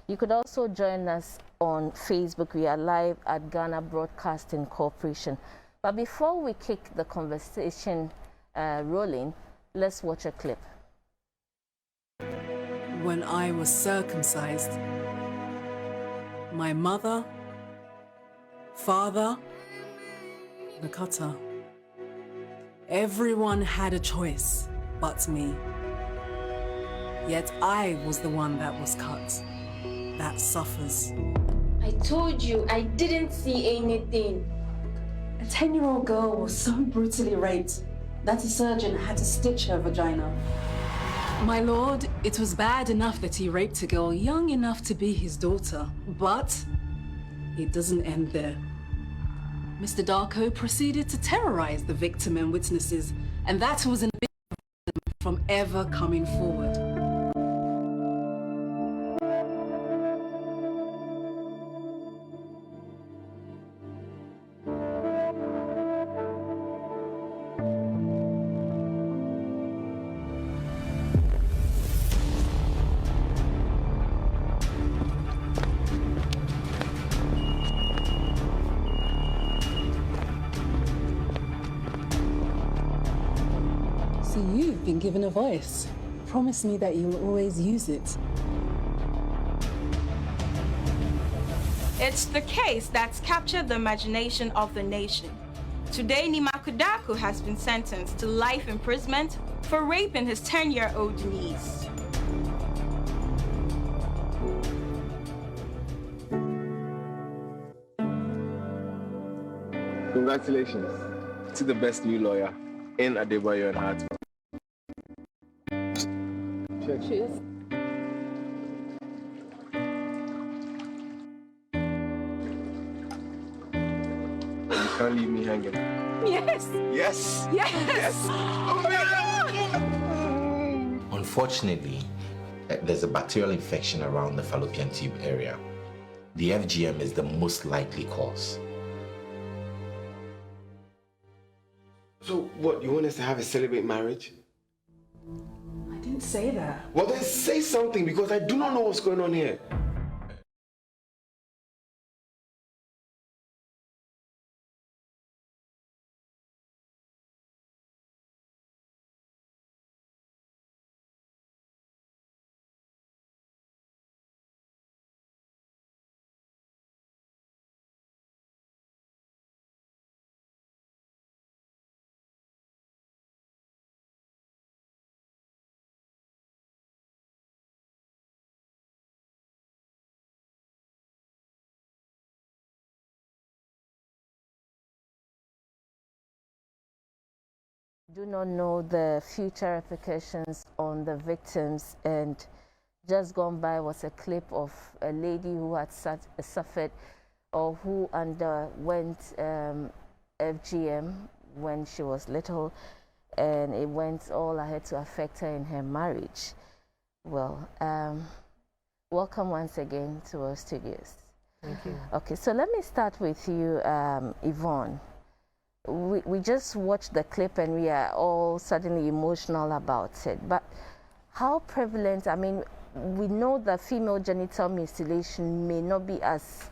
You could also join us on Facebook. We are live at Ghana Broadcasting Corporation. But before we kick the conversation rolling, let's watch a clip. When I was circumcised, my mother, father, the cutter, everyone had a choice but me. Yet I was the one that was cut, that suffers. I told you I didn't see anything. A 10-year-old girl was so brutally raped that a surgeon had to stitch her vagina. My lord, it was bad enough that he raped a girl young enough to be his daughter, but it doesn't end there. Mr. Darko proceeded to terrorize the victim and witnesses, and that was an inhibition from ever coming forward. So you've been given a voice. Promise me that you'll always use it. It's the case that's captured the imagination of the nation. Today, Nimakudaku has been sentenced to life imprisonment for raping his 10-year-old niece. Congratulations to the best new lawyer in Adebayo and Hart. Cheers. You can't leave me hanging. Yes! Yes! Yes! Yes! Oh, Unfortunately, there's a bacterial infection around the fallopian tube area. The FGM is the most likely cause. So, what, you want us to have a celibate marriage? I didn't say that. Well, then say something, because I do not know what's going on here. Do not know the future repercussions on the victims, and just gone by was a clip of a lady who had suffered or who underwent FGM when she was little, and it went all ahead to affect her in her marriage. Well, welcome once again to our studios. Thank you. Okay, so let me start with you, Yvonne. We just watched the clip and we are all suddenly emotional about it. But how prevalent, I mean, we know that female genital mutilation may not be as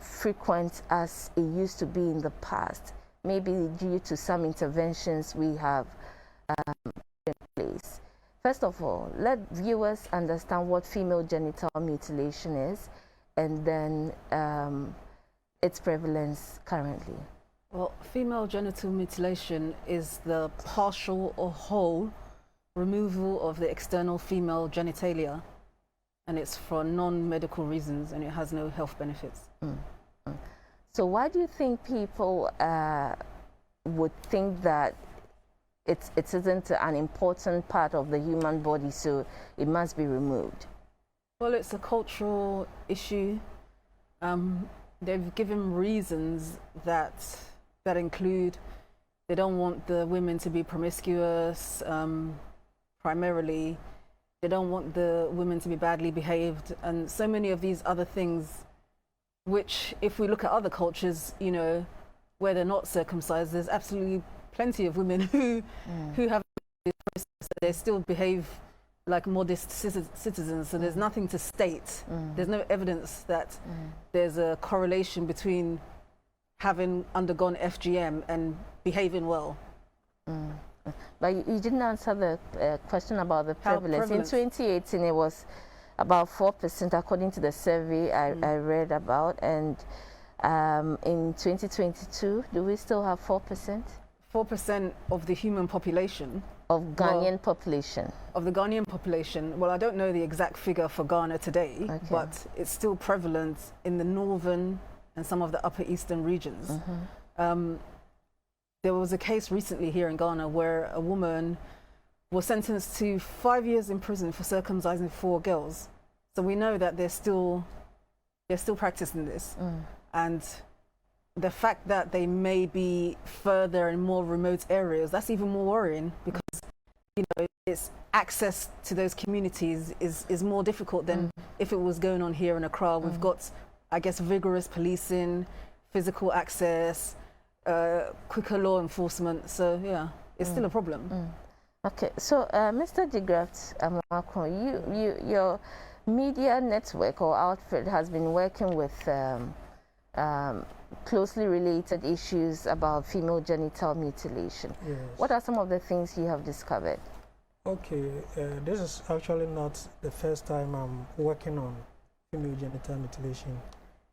frequent as it used to be in the past, maybe due to some interventions we have in place. First of all, let viewers understand what female genital mutilation is, and then its prevalence currently. Well, female genital mutilation is the partial or whole removal of the external female genitalia, and it's for non-medical reasons, and it has no health benefits. So why do you think people would think that it isn't an important part of the human body, so it must be removed? Well, it's a cultural issue. They've given reasons that include they don't want the women to be promiscuous, primarily. They don't want the women to be badly behaved, and so many of these other things, which if we look at other cultures, you know, where they're not circumcised, there's absolutely plenty of women who have, they still behave like modest citizens, so there's nothing to state. There's no evidence that there's a correlation between having undergone FGM and behaving well. But you didn't answer the question about the prevalence. In prevalent? 2018, it was about 4%, according to the survey I read about. And in 2022, do we still have 4%? 4% of the human population. Of Ghanaian population. Of the Ghanaian population. Well, I don't know the exact figure for Ghana today, but it's still prevalent in the northern and some of the upper eastern regions. There was a case recently here in Ghana where a woman was sentenced to 5 years in prison for circumcising 4 girls. So we know that they're still practicing this. And the fact that they may be further in more remote areas, that's even more worrying, because it's access to those communities is more difficult than if it was going on here in Accra. We've got, I guess, vigorous policing, physical access, quicker law enforcement. So yeah, it's still a problem. Okay, so Mr. De-Graft Amoako, your media network or outfit has been working with closely related issues about female genital mutilation. Yes. What are some of the things you have discovered? Okay, this is actually not the first time I'm working on female genital mutilation.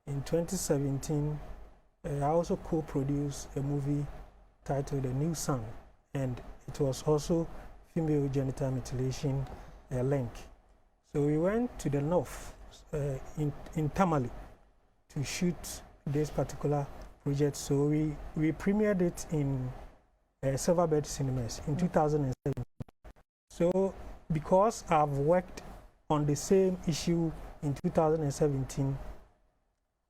In 2017, I also co-produced a movie titled A New Sun, and it was also female genital mutilation link. So we went to the north in Tamale to shoot this particular project. So we premiered it in Silverbird Cinemas in 2007. So because I've worked on the same issue in 2017,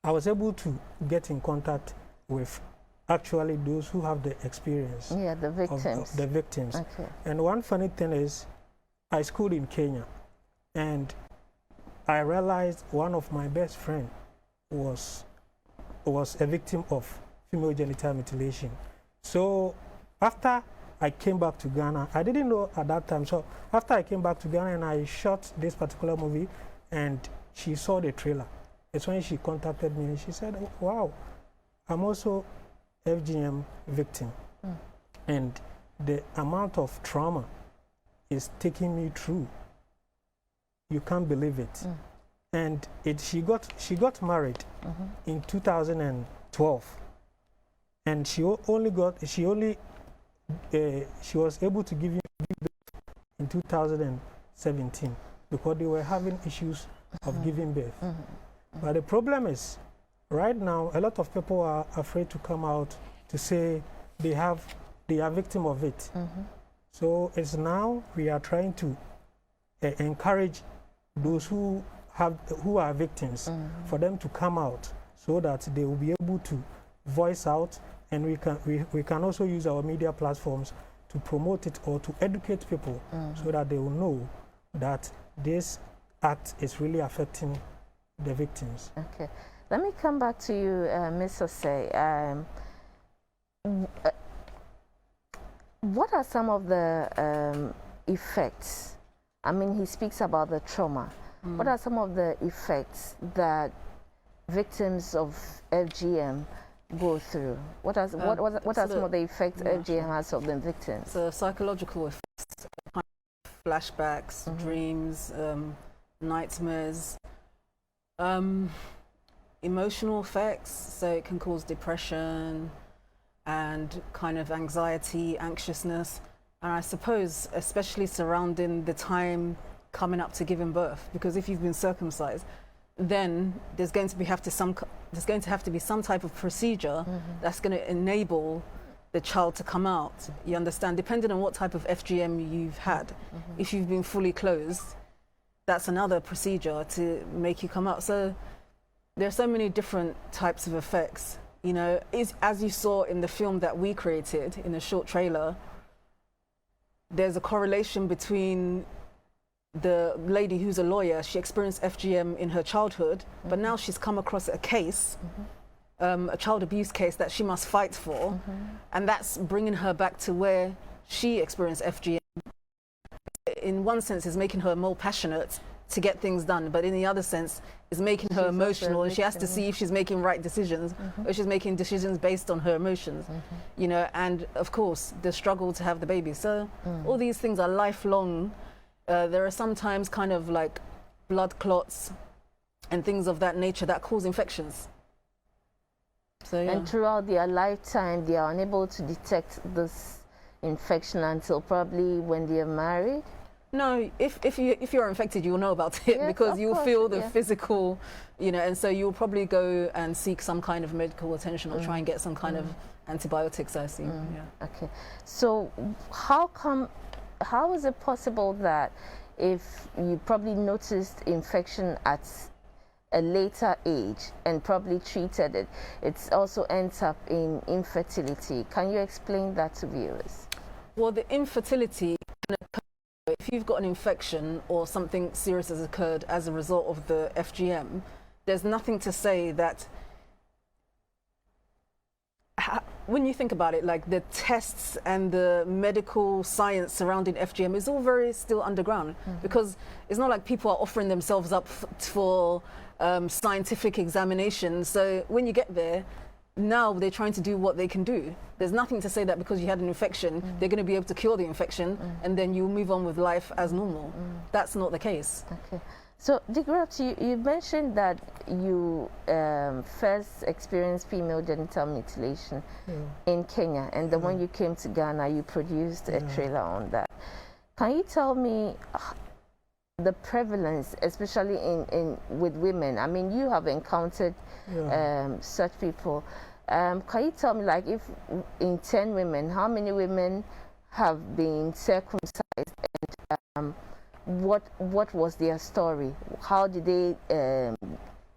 I was able to get in contact with actually those who have the experience. Yeah, the victims. Of the victims. Okay. And one funny thing is, I schooled in Kenya, and I realized one of my best friends was a victim of female genital mutilation. So after I came back to Ghana, I didn't know at that time. So after I came back to Ghana and I shot this particular movie, and she saw the trailer, it's when she contacted me and she said, wow, I'm also FGM victim. And the amount of trauma is taking me through. You can't believe it. And she got married in 2012, and she was able to give birth in 2017 because they were having issues of giving birth. But the problem is, right now, a lot of people are afraid to come out to say they are victim of it. So it's now we are trying to encourage those who are victims for them to come out so that they will be able to voice out, and we can also use our media platforms to promote it or to educate people so that they will know that this act is really affecting the victims. Okay, let me come back to you, Ms. Osei. What are some of the effects? I mean, he speaks about the trauma. What are some of the effects that victims of FGM go through? What are some of the effects FGM has on the victims? So psychological effects, flashbacks, dreams, nightmares, emotional effects. So it can cause depression and kind of anxiety, anxiousness, and I suppose especially surrounding the time coming up to giving birth, because if you've been circumcised, then there's going to have to be some type of procedure that's going to enable the child to come out. You understand? Depending on what type of FGM you've had, if you've been fully closed, that's another procedure to make you come out. So there are so many different types of effects. You know, as you saw in the film that we created in a short trailer, there's a correlation between the lady who's a lawyer. She experienced FGM in her childhood, but now she's come across a case, a child abuse case that she must fight for, and that's bringing her back to where she experienced FGM. in one sense is making her more passionate to get things done, but in the other sense is making her emotional, and she has to see if she's making right decisions or she's making decisions based on her emotions, you know, and of course the struggle to have the baby. So all these things are lifelong. There are sometimes kind of like blood clots and things of that nature that cause infections. So, yeah. And throughout their lifetime, they are unable to detect this infection until probably when they are married. No, if you're infected, you'll know about it, Yes, because you'll feel the yeah. physical, you know, and so you'll probably go and seek some kind of medical attention or try and get some kind of antibiotics, I assume. Yeah. Okay. So how is it possible that if you probably noticed infection at a later age and probably treated it, it also ends up in infertility? Can you explain that to viewers? Well, the infertility can occur if you've got an infection or something serious has occurred as a result of the FGM. There's nothing to say that, when you think about it, like the tests and the medical science surrounding FGM is all very still underground, because it's not like people are offering themselves up for scientific examination. So when you get there, now they're trying to do what they can do. There's nothing to say that because you had an infection, they're going to be able to cure the infection and then you move on with life as normal. That's not the case. Okay. So, De-Graft, you mentioned that you first experienced female genital mutilation in Kenya, and then when you came to Ghana, you produced a trailer on that. Can you tell me the prevalence, especially with women? I mean, you have encountered such people. Can you tell me, like, if in 10 women, how many women have been circumcised, and what was their story? How did they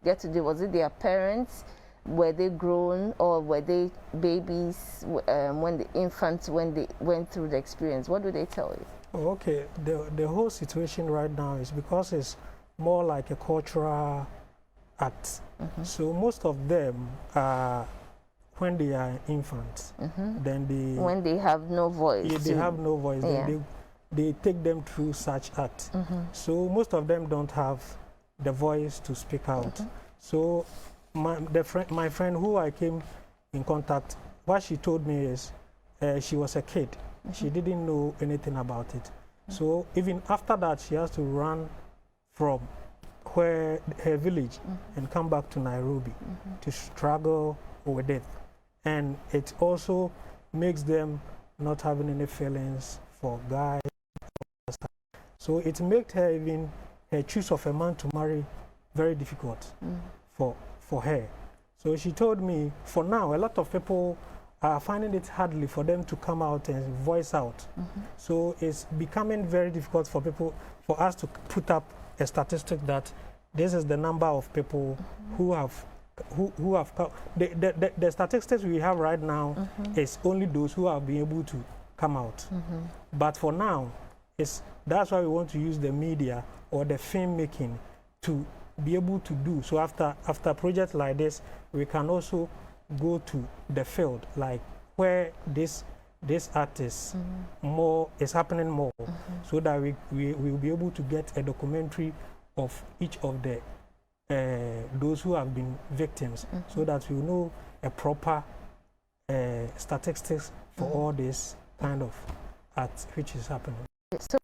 get to do? Was it their parents? Were they grown, or were they babies when the infants, when they went through the experience? What do they tell you? Oh, okay, the whole situation right now is because it's more like a cultural act. So most of them are, when they are infants, then when they have no voice. Yeah, they have no voice. Then they take them through such act. So most of them don't have the voice to speak out. So my friend who I came in contact, what she told me is she was a kid. She didn't know anything about it. So even after that, she has to run from her village and come back to Nairobi to struggle with it. And it also makes them not having any feelings for guys. So it made her, even her choice of a man to marry, very difficult for her. So she told me, for now, a lot of people are finding it hardly for them to come out and voice out. So it's becoming very difficult for people, for us to put up a statistic that this is the number of people who have the statistics we have right now is only those who have been able to come out. But for now, that's why we want to use the media or the film making to be able to do. So after projects like this, we can also go to the field, like where this art is more is happening more, so that we will be able to get a documentary of each of the those who have been victims, so that we know a proper statistics for all this kind of art which is happening. So,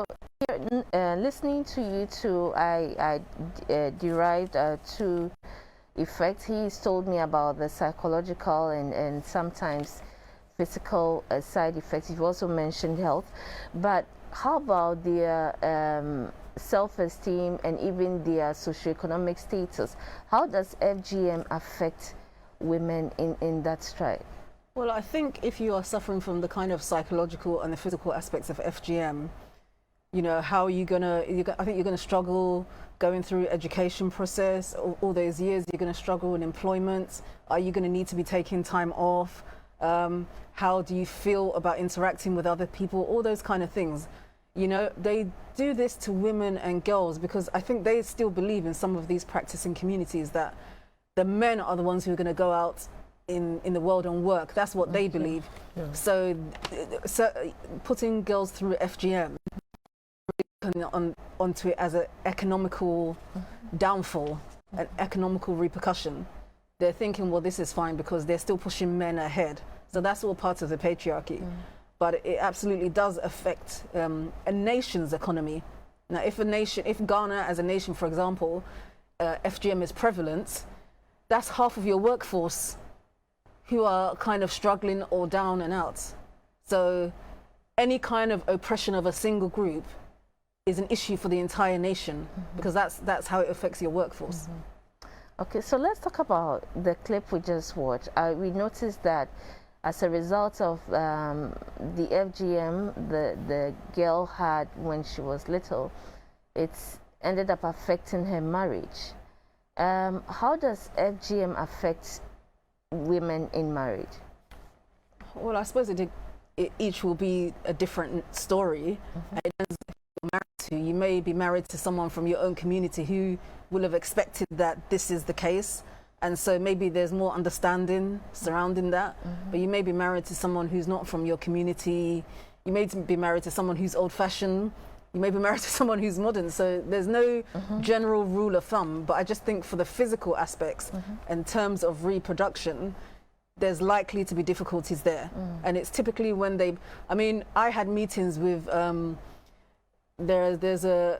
listening to you two, I derived two effects. He's told me about the psychological and sometimes physical side effects. You've also mentioned health, but how about their self-esteem and even their socioeconomic status? How does FGM affect women in that stride? Well, I think if you are suffering from the kind of psychological and the physical aspects of FGM, you know, how are you gonna? I think you're gonna struggle going through education process. All those years, you're gonna struggle in employment. Are you gonna need to be taking time off? How do you feel about interacting with other people? All those kind of things. You know, they do this to women and girls because I think they still believe in some of these practicing communities that the men are the ones who are going to go out in the world and work. That's what they believe. So putting girls through FGM onto it as an economical downfall, an economical repercussion. They're thinking, well, this is fine because they're still pushing men ahead. So that's all part of the patriarchy. But it absolutely does affect a nation's economy. Now, if Ghana as a nation, for example, FGM is prevalent, that's half of your workforce who are kind of struggling or down and out. So any kind of oppression of a single group is an issue for the entire nation, because that's how it affects your workforce. Okay, so let's talk about the clip we just watched. We noticed that as a result of the FGM the girl had when she was little, it's ended up affecting her marriage. How does FGM affect women in marriage? Well, I suppose each will be a different story. And it depends who you're married to. You may be married to someone from your own community who will have expected that this is the case, and so maybe there's more understanding surrounding that. But you may be married to someone who's not from your community. You may be married to someone who's old-fashioned. You may be married to someone who's modern. So there's no general rule of thumb. But I just think for the physical aspects, in terms of reproduction, there's likely to be difficulties there. And it's typically when I had meetings with, there's a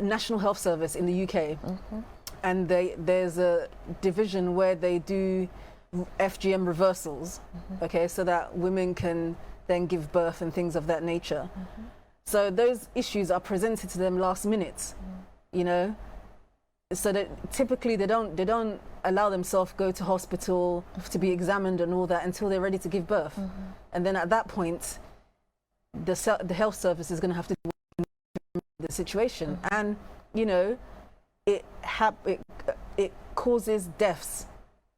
National Health Service in the UK. And there's a division where they do FGM reversals, okay, so that women can then give birth and things of that nature. So those issues are presented to them last minute, you know, so that typically they don't allow themselves go to hospital to be examined and all that until they're ready to give birth. And then at that point, the health service is going to have to deal with the situation. And, you know, it causes deaths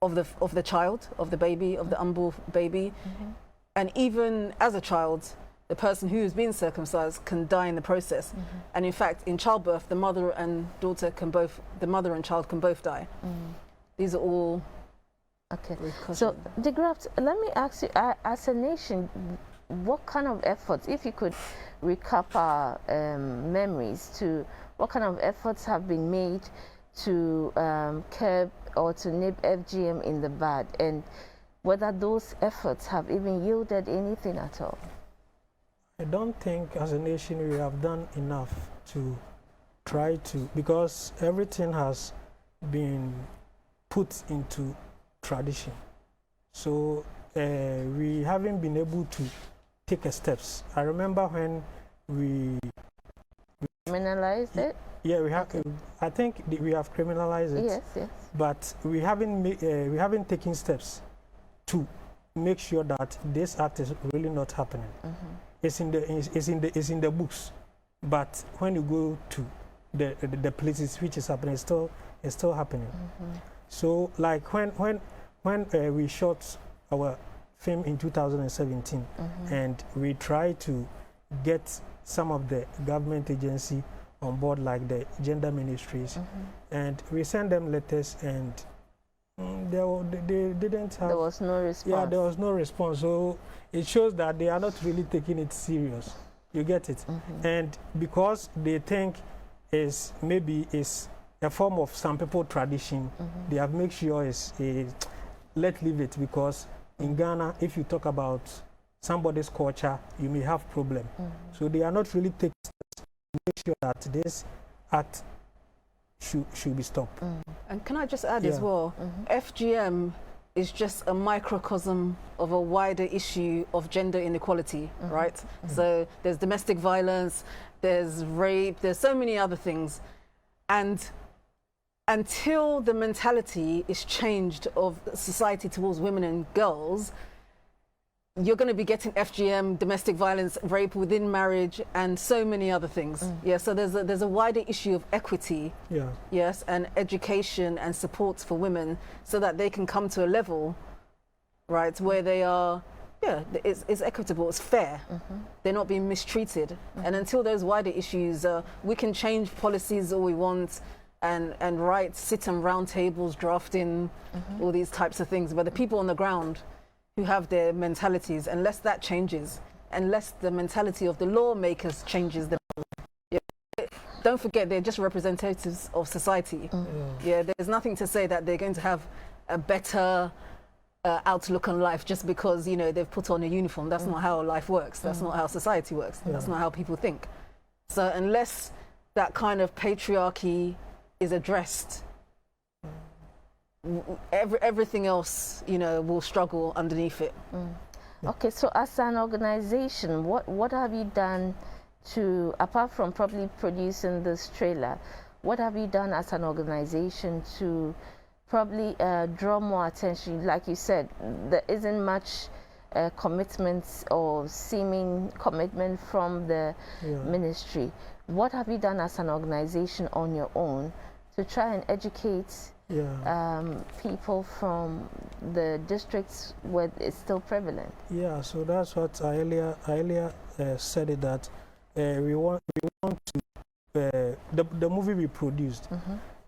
of the child, of the baby, of the unborn baby. And even as a child, the person who is being circumcised can die in the process. And in fact, in childbirth, the mother and child can both die. These are all So, De-Graft, let me ask you, as a nation, what kind of efforts, if you could recap our memories, to what kind of efforts have been made to curb or to nip FGM in the bud, and whether those efforts have even yielded anything at all? I don't think as a nation we have done enough to try to, because everything has been put into tradition. So we haven't been able to take steps. I remember when we criminalized it? Yeah, we have. I think we have criminalized it. Yes, yes. But we haven't taken steps to make sure that this act is really not happening. It's in the books, but when you go to the places which is happening, it's still happening. So like when we shot our film in 2017, and we tried to get some of the government agency on board, like the gender ministries, and we sent them letters, and they didn't have. There was no response. Yeah, there was no response. So it shows that they are not really taking it serious. You get it? And because they think maybe it's a form of some people tradition, they have made sure it's let's leave it, because in Ghana, if you talk about somebody's culture, you may have problem. So they are not really taking steps to make sure that this act should be stopped. And can I just add as well, FGM is just a microcosm of a wider issue of gender inequality, right? So there's domestic violence, there's rape, there's so many other things. And until the mentality is changed of society towards women and girls, you're going to be getting FGM, domestic violence, rape within marriage, and so many other things. Yeah, so there's a wider issue of equity, yes, and education and support for women, so that they can come to a level, right, where they are, it's equitable, it's fair. They're not being mistreated. And until those wider issues, we can change policies all we want, and sit on round tables, drafting all these types of things, but the people on the ground who have their mentalities, unless that changes, unless the mentality of the lawmakers changes, don't forget, they're just representatives of society. Yeah, there's nothing to say that they're going to have a better outlook on life just because, you know, they've put on a uniform. That's not how life works. That's not how society works. That's not how people think. So unless that kind of patriarchy is addressed, everything else, you know, will struggle underneath it. Okay, so as an organization, what have you done to, apart from probably producing this trailer, what have you done as an organization to probably draw more attention? Like you said, there isn't much commitment or seeming commitment from the ministry. What have you done as an organization on your own to try and educate people from the districts where it's still prevalent? Yeah, so that's what I earlier said, it that we want to the movie we produced,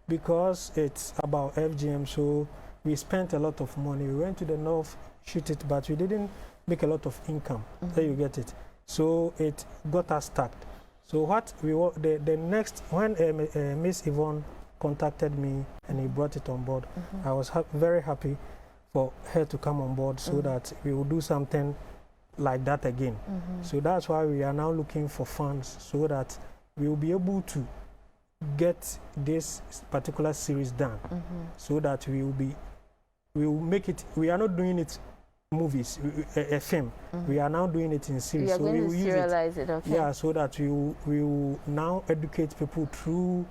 because it's about FGM, so we spent a lot of money. We went to the north, shoot it, but we didn't make a lot of income. There you get it. So it got us stuck. So what we want, the next, when Miss Yvonne contacted me and he brought it on board, I was very happy for her to come on board so that we will do something like that again. So that's why we are now looking for funds so that we will be able to get this particular series done, so that we will make it. We are not doing it movies, a film. We are now doing it in series. We are so going we will to serialize it, okay? Yeah, so that we will now educate people through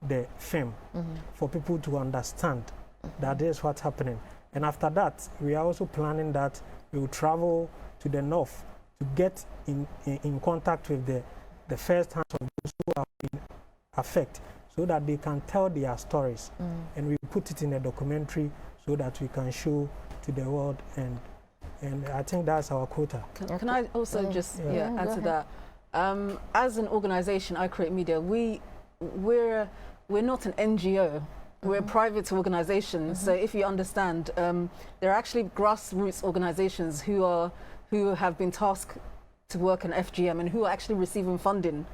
the film for people to understand that is what's happening. And after that, we are also planning that we will travel to the north to get in contact with the first hands of those who have been affected, so that they can tell their stories, and we put it in a documentary so that we can show to the world, and I think that's our quota. Can I also just add to that? As an organization, I Create Media, we're not an NGO. We're a private organization. So if you understand, there are actually grassroots organizations who have been tasked to work in FGM and who are actually receiving funding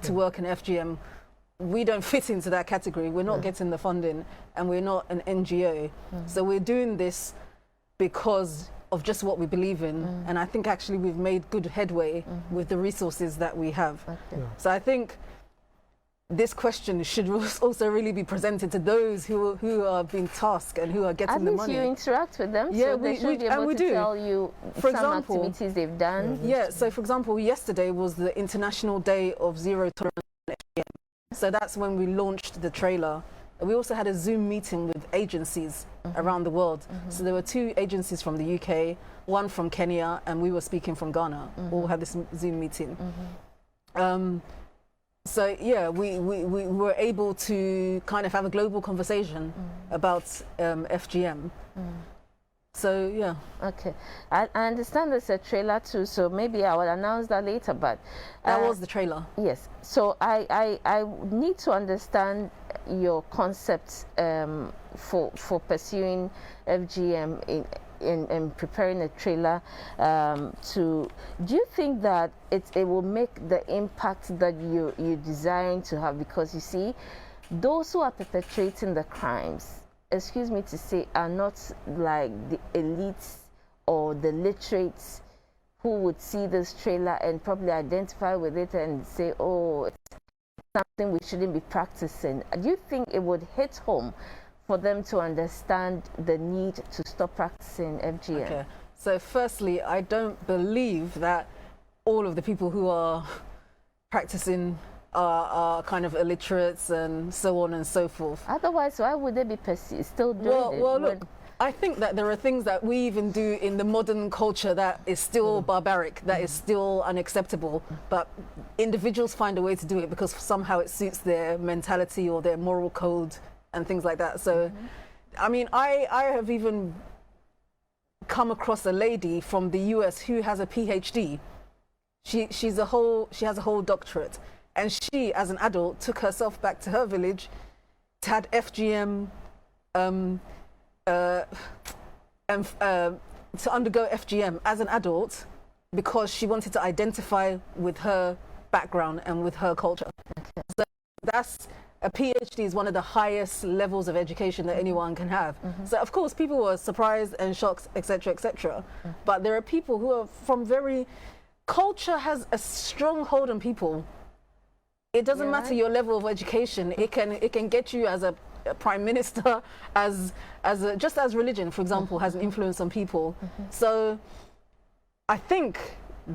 to work in FGM. We don't fit into that category. We're not getting the funding, and we're not an NGO. So we're doing this because of just what we believe in. And I think actually we've made good headway with the resources that we have. So I think this question should also really be presented to those who are being tasked and who are getting the money. At least you interact with them, yeah, so they should be able to tell you for some example, activities they've done. Yeah, so for example, yesterday was the International Day of Zero Tolerance on FGM. So that's when we launched the trailer. We also had a Zoom meeting with agencies around the world. So there were 2 agencies from the UK, 1 from Kenya, and we were speaking from Ghana. All had this Zoom meeting. So yeah, we were able to kind of have a global conversation about FGM. So yeah. Okay, I understand there's a trailer too, so maybe I will announce that later, but that was the trailer. Yes, so I need to understand your concepts for pursuing FGM in preparing a trailer. Do you think that it will make the impact that you're desiring to have? Because you see, those who are perpetrating the crimes, excuse me to say, are not like the elites or the literates who would see this trailer and probably identify with it and say, oh, it's something we shouldn't be practicing. Do you think it would hit home for them to understand the need to stop practicing FGM? Okay. So firstly, I don't believe that all of the people who are practicing are kind of illiterates and so on and so forth. Otherwise, why would they be still doing it? Well, look, I think that there are things that we even do in the modern culture that is still barbaric, that is still unacceptable, but individuals find a way to do it because somehow it suits their mentality or their moral code and things like that. So, I mean, I have even come across a lady from the US who has a PhD. She has a whole doctorate. And she, as an adult, took herself back to her village, had FGM, to undergo FGM as an adult because she wanted to identify with her background and with her culture. So a PhD is one of the highest levels of education that anyone can have. So of course people were surprised and shocked, etc., etc. But there are people who are from culture has a strong hold on people. It doesn't matter your level of education. It can get you as a prime minister, just as religion, for example, has an influence on people. So I think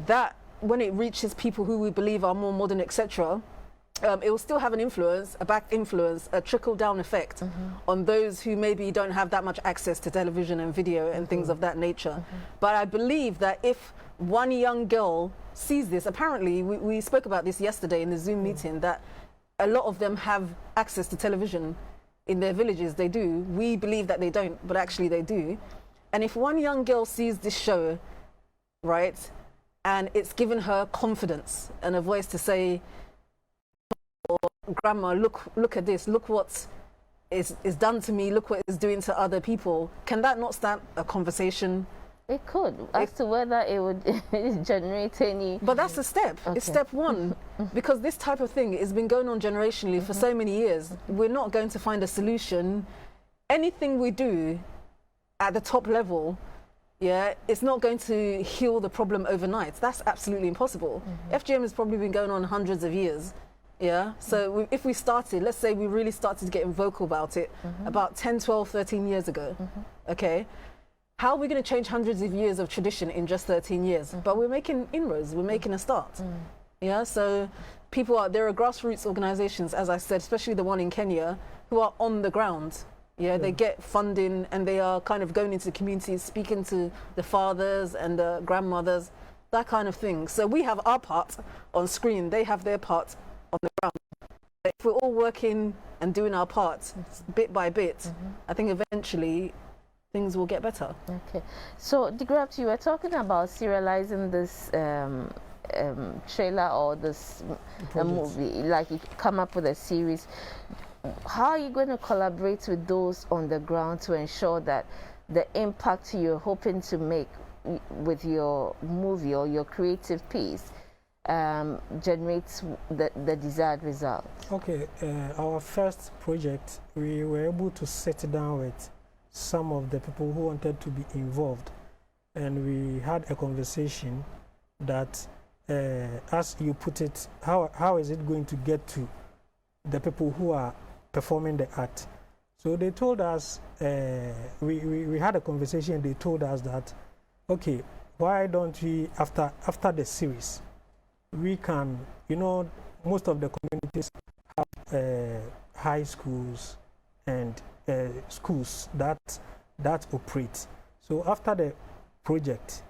that when it reaches people who we believe are more modern, etc., it will still have an influence, a back influence, a trickle-down effect on those who maybe don't have that much access to television and video and things of that nature. But I believe that if one young girl sees this, apparently we spoke about this yesterday in the Zoom meeting, that a lot of them have access to television in their villages. They do. We believe that they don't, but actually they do. And if one young girl sees this show, right, and it's given her confidence and a voice to say, grandma, look at this, look what is done to me, look what it's doing to other people, can that not start a conversation? It could, as to whether it would generate any... But that's a step. Okay. It's step one. Because this type of thing has been going on generationally for so many years. We're not going to find a solution. Anything we do at the top level, it's not going to heal the problem overnight. That's absolutely impossible. FGM has probably been going on hundreds of years. So if we started, let's say we really started getting vocal about it about 10, 12, 13 years ago, okay? How are we going to change hundreds of years of tradition in just 13 years? But we're making inroads, we're making a start. So there are grassroots organizations, as I said, especially the one in Kenya, who are on the ground. They get funding and they are kind of going into the communities, speaking to the fathers and the grandmothers, that kind of thing. So we have our part on screen, they have their part on the ground. If we're all working and doing our part bit by bit, I think eventually things will get better. Okay. So, De-Graft, you were talking about serializing this trailer or this movie, like you come up with a series. How are you going to collaborate with those on the ground to ensure that the impact you're hoping to make with your movie or your creative piece generates the desired result? Okay, our first project, we were able to sit down with some of the people who wanted to be involved, and we had a conversation that, as you put it, how is it going to get to the people who are performing the act? So they told us, we had a conversation, they told us that, okay, why don't we, after the series, we can, most of the communities have high schools and schools that operate. So after the project,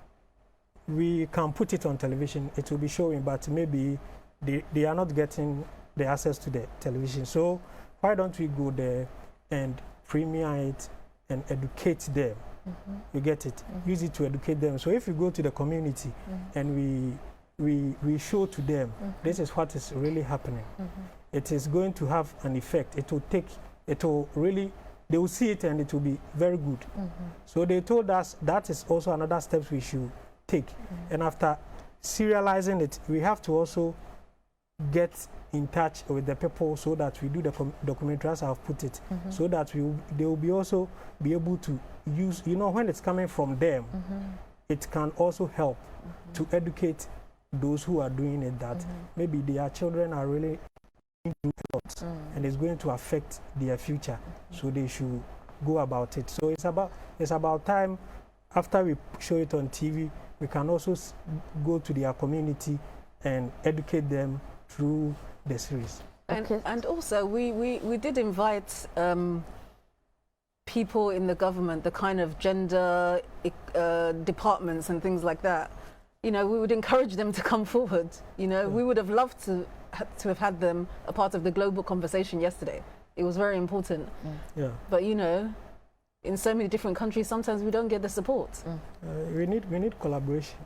we can put it on television. It will be showing, but maybe they are not getting the access to the television. So why don't we go there and premiere it and educate them? You get it? Use it to educate them. So if you go to the community and we show to them, this is what is really happening. It is going to have an effect. It will really, they will see it and it will be very good. So they told us that is also another step we should take. And after serializing it, we have to also get in touch with the people so that we do the documentary as I've put it, so that they will be also be able to use, when it's coming from them, it can also help to educate those who are doing it that maybe their children are really into it and it's going to affect their future, so they should go about it. So it's about time, after we show it on TV, we can also go to their community and educate them through the series. And also we did invite people in the government, the kind of gender departments and things like that. We would encourage them to come forward. We would have loved to have had them a part of the global conversation yesterday. It was very important. But in so many different countries, sometimes we don't get the support. We need collaboration.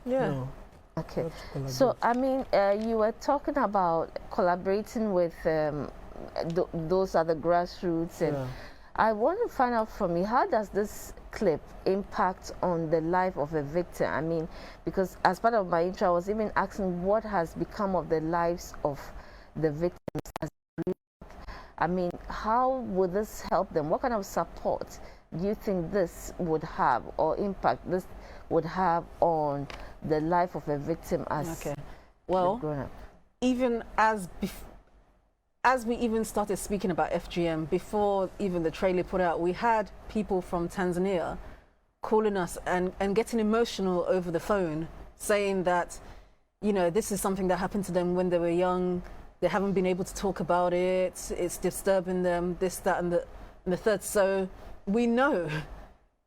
Okay. So, you were talking about collaborating with those other grassroots, and I want to find out from you, how does this clip impact on the life of a victim? Because as part of my intro, I was even asking what has become of the lives of the victims as I mean, how would this help them? What kind of support do you think this would have, or impact this would have on the life of a victim as grown up? Even as we even started speaking about FGM, before even the trailer put out, we had people from Tanzania calling us and getting emotional over the phone, saying that, you know, this is something that happened to them when they were young. They haven't been able to talk about it. It's disturbing them, this, that, and the third. So we know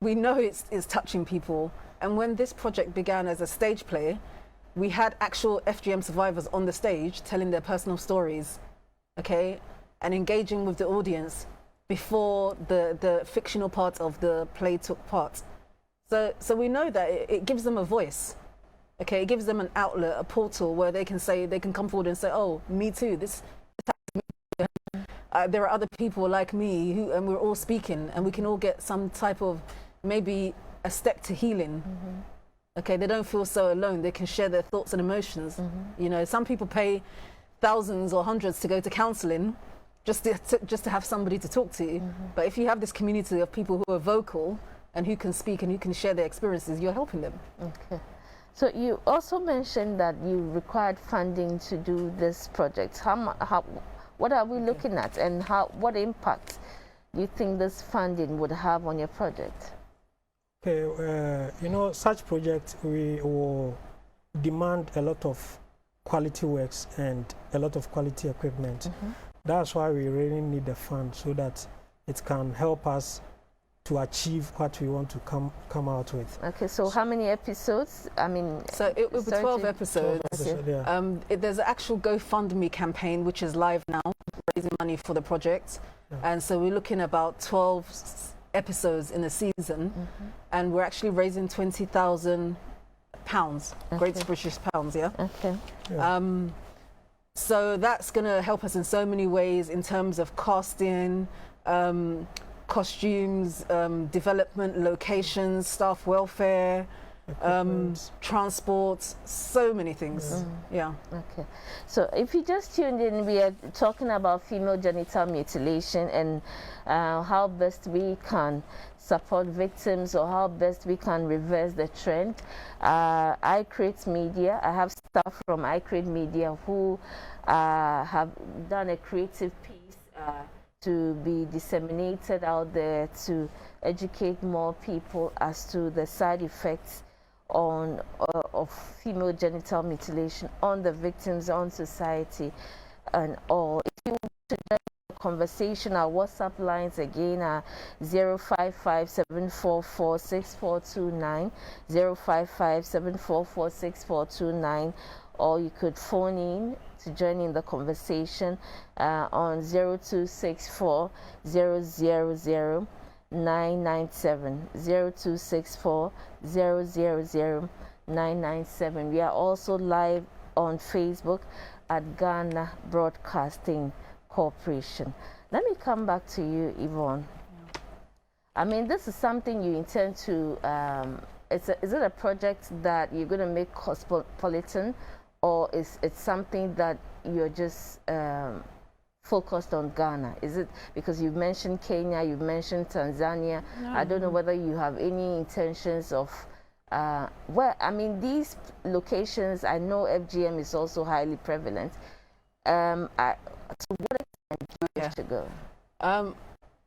it's touching people. And when this project began as a stage play, we had actual FGM survivors on the stage telling their personal stories, okay, and engaging with the audience before the fictional part of the play took part. So we know that it gives them a voice, okay? It gives them an outlet, a portal where they can come forward and say, oh, me too, this happened to me. There are other people like me and we're all speaking, and we can all get some type of, maybe a step to healing. Okay, they don't feel so alone. They can share their thoughts and emotions. You know, some people pay thousands or hundreds to go to counseling just to have somebody to talk to. But if you have this community of people who are vocal and who can speak and who can share their experiences, you're helping them. Okay. So you also mentioned that you required funding to do this project. What are we looking at, and what impact do you think this funding would have on your project? Okay, you know, such projects, we will demand a lot of quality works and a lot of quality equipment. That's why we really need the fund, so that it can help us to achieve what we want to come out with. Okay, so how many episodes? I mean, so it will be 12 episodes. 12 episodes, yeah. There's an actual GoFundMe campaign which is live now, raising money for the project. And so we're looking at about 12 episodes in a season, and we're actually raising £20,000, Great British pounds, yeah? Okay. Yeah. So that's going to help us in so many ways in terms of casting, costumes, development, locations, staff welfare, transport, so many things. Yeah. Okay. So if you just tuned in, we are talking about female genital mutilation and how best we can support victims, or how best we can reverse the trend. I Create Media, I have staff from I Create Media who have done a creative piece to be disseminated out there to educate more people as to the side effects of female genital mutilation on the victims, on society, and all. If you want to join the conversation, our WhatsApp lines again are 055-744-6429, 055-744-6429, or you could phone in to join in the conversation on 0264 000 997, 0264 000 997. We are also live on Facebook at Ghana Broadcasting Corporation. Let me come back to you, Yvonne. I mean, this is something you intend to, is it a project that you're going to make cosmopolitan, or is it something that you're just focused on Ghana? Is it because you mentioned Kenya, you mentioned Tanzania? I don't know whether you have any intentions of I mean, these locations, I know FGM is also highly prevalent. To what extent do you wish to go?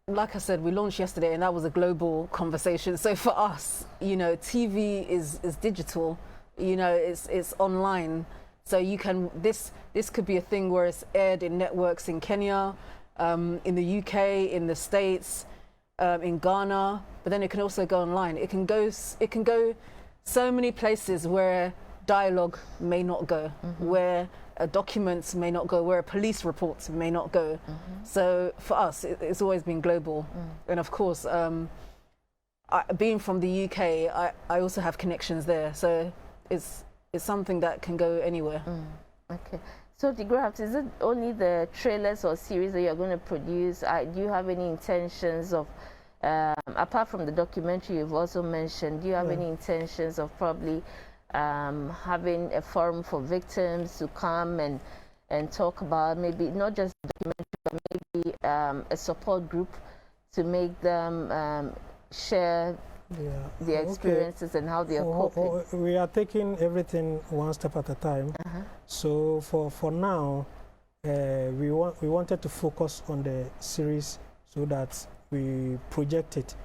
Like I said, we launched yesterday, and that was a global conversation. So for us, you know, TV is digital, you know, it's online. So you can, this could be a thing where it's aired in networks in Kenya, in the UK, in the States, in Ghana, but then it can also go online. It can go so many places where dialogue may not go, where documents may not go, where police reports may not go. So for us, it's always been global. And of course, being from the UK, I also have connections there. So it's something that can go anywhere. Okay. So De-Graft, is it only the trailers or series that you're going to produce? Do you have any intentions of, apart from the documentary you've also mentioned, do you have any intentions of probably having a forum for victims to come and talk about maybe not just the documentary, but maybe a support group to make them share their experiences and how they are coping? We are taking everything one step at a time. So for now, we wanted to focus on the series so that we project it.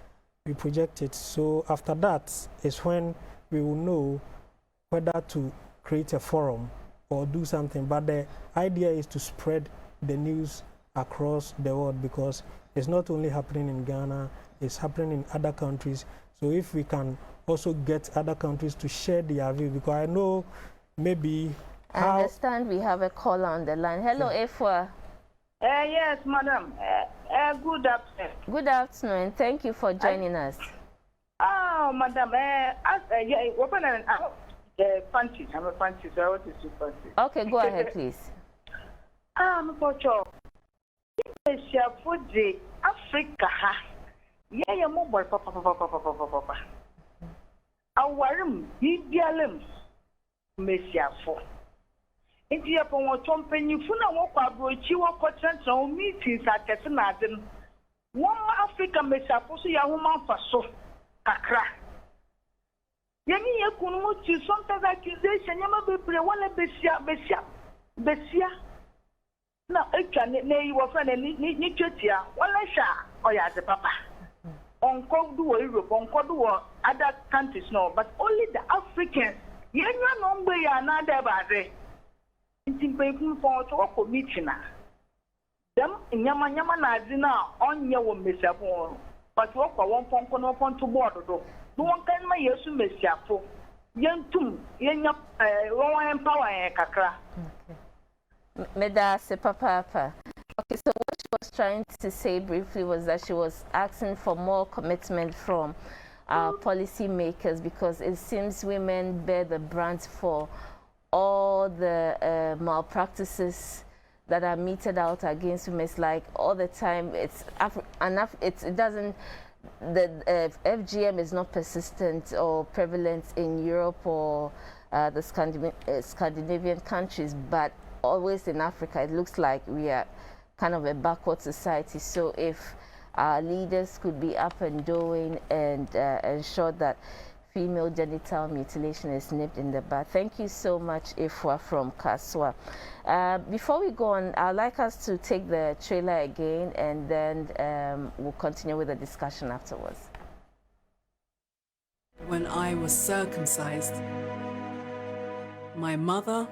So after that is when we will know whether to create a forum or do something. But the idea is to spread the news across the world, because it's not only happening in Ghana, it's happening in other countries. So if we can also get other countries to share their view, because I know maybe... I understand we have a caller on the line. Hello, Efwa. Yes, madam. Good afternoon. Good afternoon. Thank you for joining us. Oh, madam. Panties. I'm a panties. I want to see panties. Okay, go ahead, please. I'm for sure. Asia for the Africa. Yeah, mobile papa. Awarum, Bialum, Messia for. If you upon what company, you walk abroad, you walk or meetings at Tessanadin. One Africa Messia for your woman for so. Kakra. Yeni yakunu to sometimes accusation, Yama be one Bessia. No, it can nay you were friend and Nichutia, one or ya the papa. On Kodu Europe, on Kodu other countries, no, but only the Africans. Yen no way another bade. It's in for to a meeting. Them in Yama Nazina on your Messiah, but walk a 1.1 to board. No one can my yesu Messiah for young tum, young power kakra. Medase Papa. Okay, so what she was trying to say briefly was that she was asking for more commitment from policy makers, because it seems women bear the brunt for all the malpractices that are meted out against women. It's like all the time it doesn't, the FGM is not persistent or prevalent in Europe or the Scandinavian countries, but always in Africa. It looks like we are kind of a backward society. So if our leaders could be up and doing and ensure that female genital mutilation is nipped in the bud. Thank you so much, Ifwa from Kaswa. Before we go on, I'd like us to take the trailer again, and then we'll continue with the discussion afterwards. When I was circumcised, my mother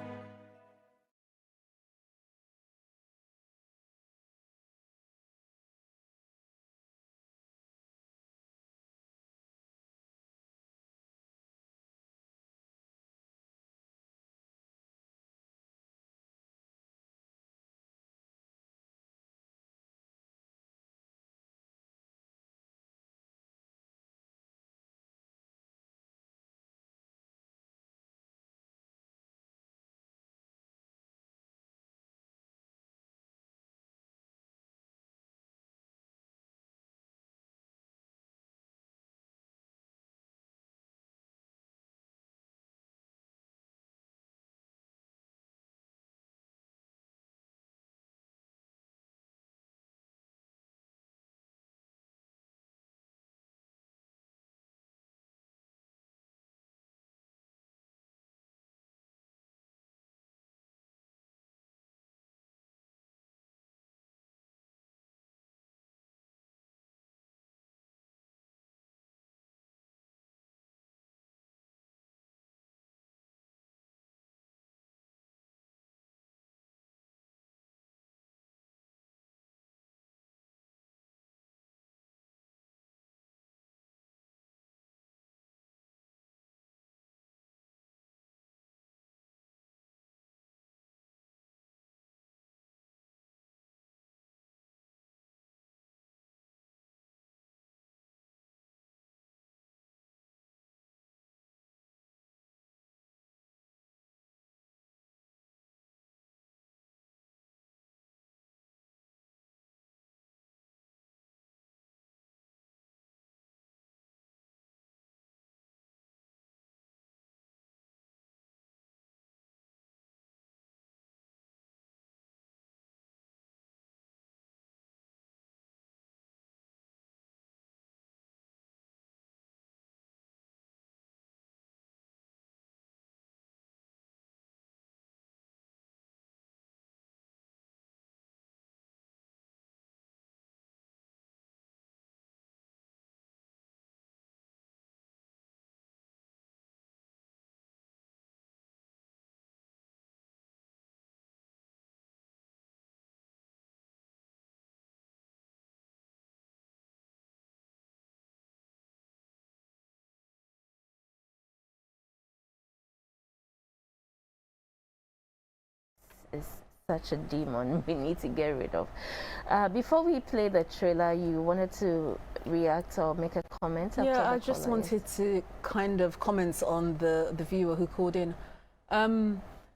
is such a demon we need to get rid of. Before we play the trailer, you wanted to react or make a comment? Yeah, I just wanted to kind of comment on the viewer who called in.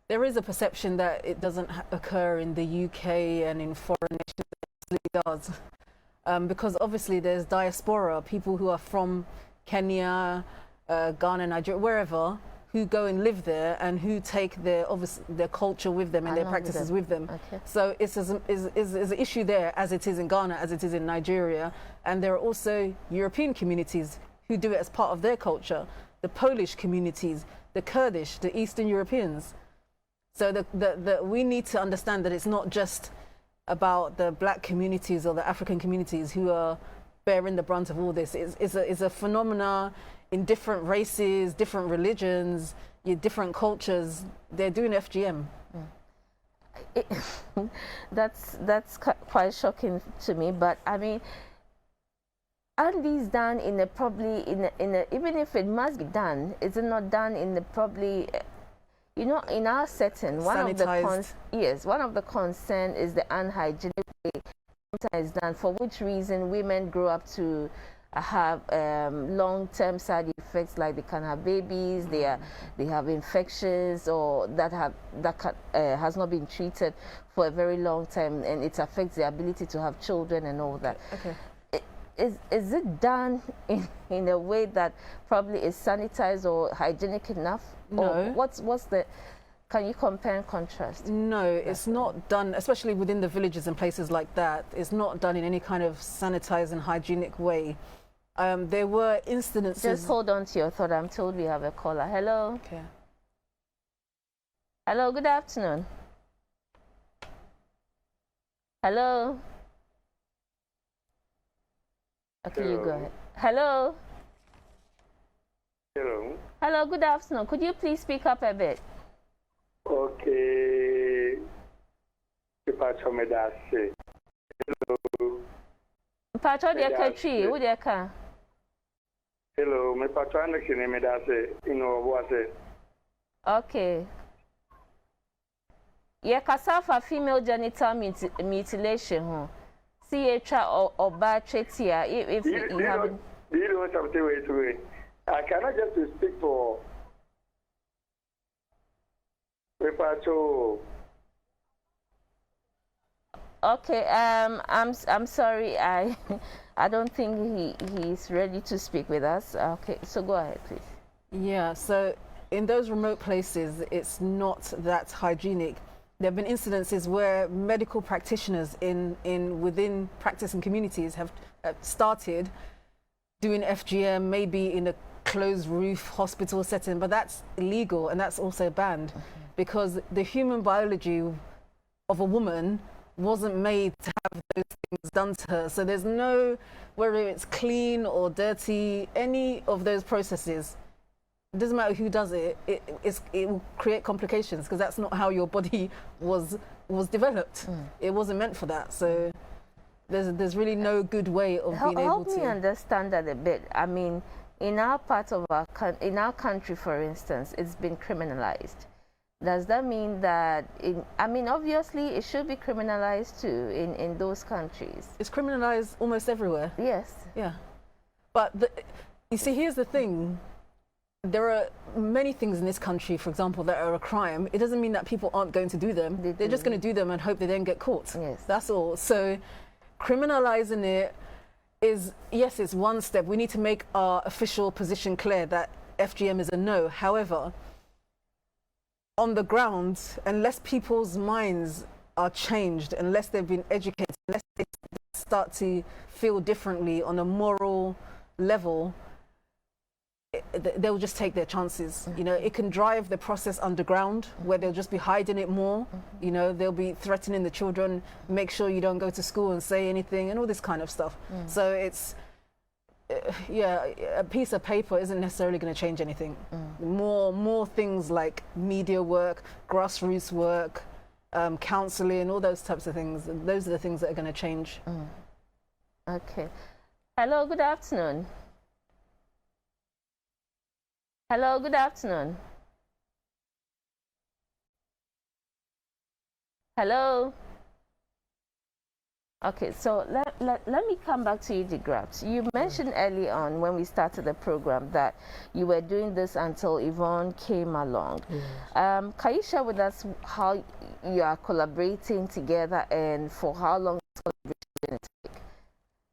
There is a perception that it doesn't occur in the UK and in foreign nations. It absolutely does. Because obviously there's diaspora, people who are from Kenya, Ghana, Nigeria, wherever, who go and live there and who take their culture with them and their practices with them. Okay. So it's an issue there, as it is in Ghana, as it is in Nigeria. And there are also European communities who do it as part of their culture. The Polish communities, the Kurdish, the Eastern Europeans. So we need to understand that it's not just about the black communities or the African communities who are bearing the brunt of all this. It's a phenomena in different races, different religions, different cultures. They're doing FGM. That's quite shocking to me. But I mean, aren't these done in a probably even if it must be done, is it not done in the probably? You know, in our setting, one of the concern is the unhygienic way sometimes done. For which reason women grow up to have long-term side effects, like they can have babies, they have infections, or that has not been treated for a very long time, and it affects their ability to have children and all that. Okay. Is it done in a way that probably is sanitized or hygienic enough? No. Or what's the? Can you compare and contrast? No, it's not done, especially within the villages and places like that. It's not done in any kind of sanitized and hygienic way. There were incidences. Just hold on to your thought. I'm told we have a caller. Hello. Okay. Hello. Good afternoon. Hello. Okay, you go ahead. Hello. Hello. Hello, good afternoon. Could you please speak up a bit? Okay. Hello. Pacho de Katri, who de ka? Hello, me patron kini me dase ino boase. Okay. Ye kasafa female genital mutilation ho. See a or bad treatia if you haven't. Do you know something way to way? I cannot just to speak for Pacho. Okay, I'm sorry, I don't think he's ready to speak with us. Okay, so go ahead, please. Yeah, so in those remote places, it's not that hygienic. There have been incidences where medical practitioners within practicing communities have started doing FGM, maybe in a closed roof hospital setting, but that's illegal and that's also banned because the human biology of a woman wasn't made to have those things done to her. So there's no, whether it's clean or dirty, any of those processes, it doesn't matter who does it, it will create complications because that's not how your body was developed. It wasn't meant for that. So there's really no good way of being able to. Help me understand that a bit. I mean, in our part of in our country, for instance, it's been criminalized. Does that mean that, I mean, obviously it should be criminalized too in those countries? It's criminalized almost everywhere. Yes. Yeah. But you see, here's the thing. There are many things in this country, for example, that are a crime. It doesn't mean that people aren't going to do them. They're just going to do them and hope they then get caught. Yes. That's all. So criminalizing it is, yes, it's one step. We need to make our official position clear that FGM is a no. However, on the ground, unless people's minds are changed, unless they've been educated, unless they start to feel differently on a moral level, they'll just take their chances. You know, it can drive the process underground where they'll just be hiding it more. You know, they'll be threatening the children, make sure you don't go to school and say anything and all this kind of stuff. So it's, yeah, a piece of paper isn't necessarily going to change anything. More things like media work, grassroots work, counseling, all those types of things. Those are the things that are going to change. Okay. Hello, good afternoon. Hello, good afternoon. Hello. Okay, so let me come back to you, De-Graft. You mentioned early on when we started the program that you were doing this until Yvonne came along. Yes. Can you share with us how you are collaborating together and for how long this collaboration take?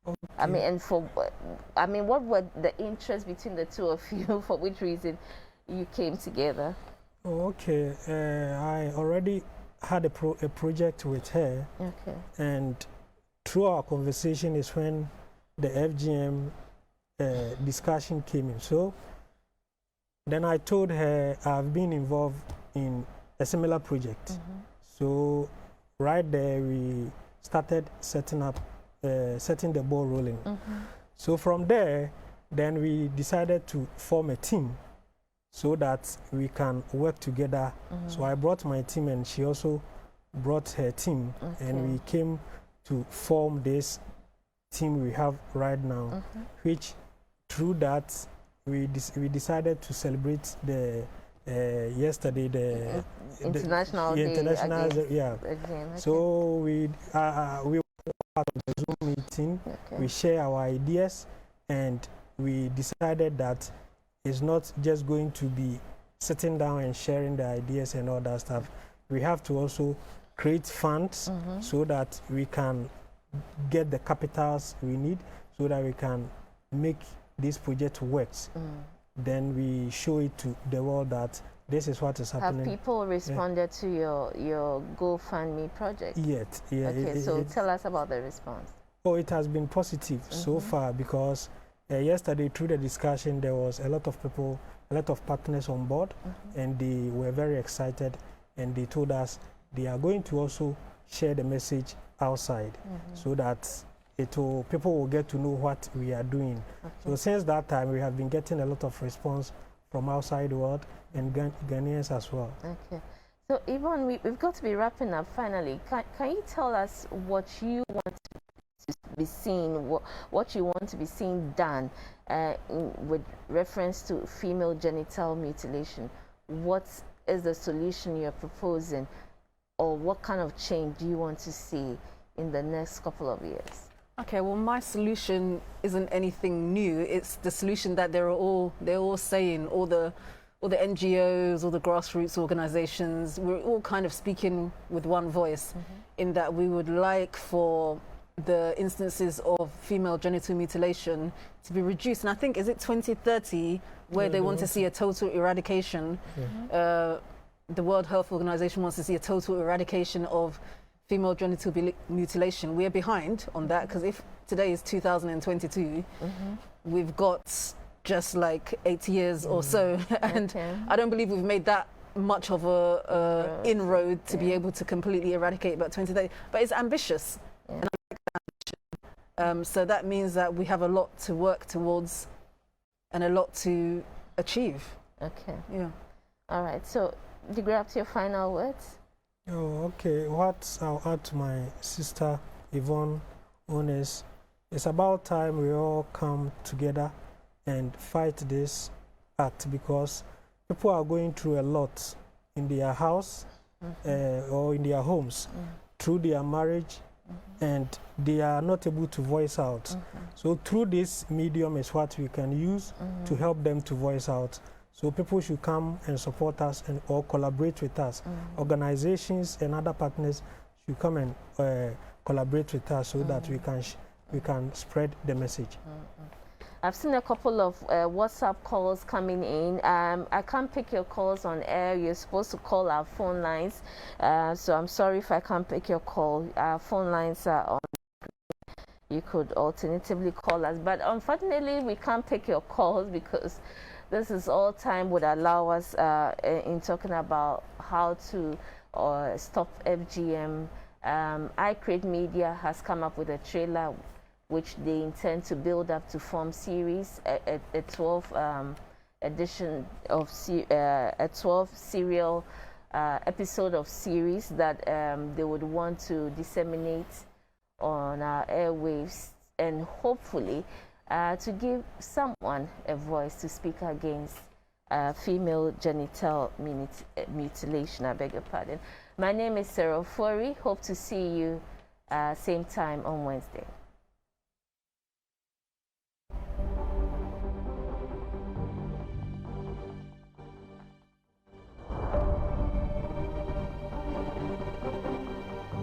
Okay. I mean, what were the interests between the two of you? For which reason you came together? Okay, I already had a project with her. Okay. And through our conversation is when the FGM discussion came in. So then I told her I've been involved in a similar project. So right there we started setting the ball rolling. So from there, then we decided to form a team so that we can work together. So I brought my team and she also brought her team, and we came to form this team we have right now, which through that we decided to celebrate the yesterday the International Day. Yeah. So we were part of the Zoom meeting. We share our ideas, and we decided that it's not just going to be sitting down and sharing the ideas and all that stuff. We have to also create funds so that we can get the capitals we need so that we can make this project work. Then we show it to the world that this is what is happening. Have people responded to your GoFundMe project? Yet, yeah. Okay, so tell us about the response. Oh, it has been positive so far, because yesterday through the discussion there was a lot of people, a lot of partners on board, and they were very excited, and they told us they are going to also share the message outside so that people will get to know what we are doing. So since that time, we have been getting a lot of response from outside the world and Ghanaians as well. Okay. So Yvonne, we've got to be wrapping up finally. Can you tell us what you want to be seen, what you want to be seen done with reference to female genital mutilation? What is the solution you're proposing, or what kind of change do you want to see in the next couple of years? Okay, well, my solution isn't anything new. It's the solution that they're all saying, all the NGOs, all the grassroots organizations. We're all kind of speaking with one voice in that we would like for the instances of female genital mutilation to be reduced. And I think, is it 2030 where they want to see a total eradication? The World Health Organization wants to see a total eradication of female genital mutilation. We're behind on that, because if today is 2022, we've got just like 8 years or so, and I don't believe we've made that much of a inroad to be able to completely eradicate by 2030. But it's ambitious, and I like that ambition. So that means that we have a lot to work towards and a lot to achieve. Okay. Yeah. All right. So, De-Graft, your final words? Oh, okay. What I'll add to my sister Yvonne is, it's about time we all come together and fight this act, because people are going through a lot in their house or in their homes through their marriage, and they are not able to voice out. So through this medium is what we can use to help them to voice out. So people should come and support us or collaborate with us. Organizations and other partners should come and collaborate with us so that we can spread the message. I've seen a couple of WhatsApp calls coming in. I can't pick your calls on air. You're supposed to call our phone lines. So I'm sorry if I can't pick your call. Our phone lines are on. You could alternatively call us. But unfortunately, we can't pick your calls because this is all time would allow us in talking about how to stop FGM. iCreate Media has come up with a trailer which they intend to build up to form series, a 12 edition of a 12 serial episode of series that they would want to disseminate on our airwaves, and hopefully to give someone a voice to speak against female genital mutilation. I beg your pardon. My name is Sarah Fori. Hope to see you same time on Wednesday.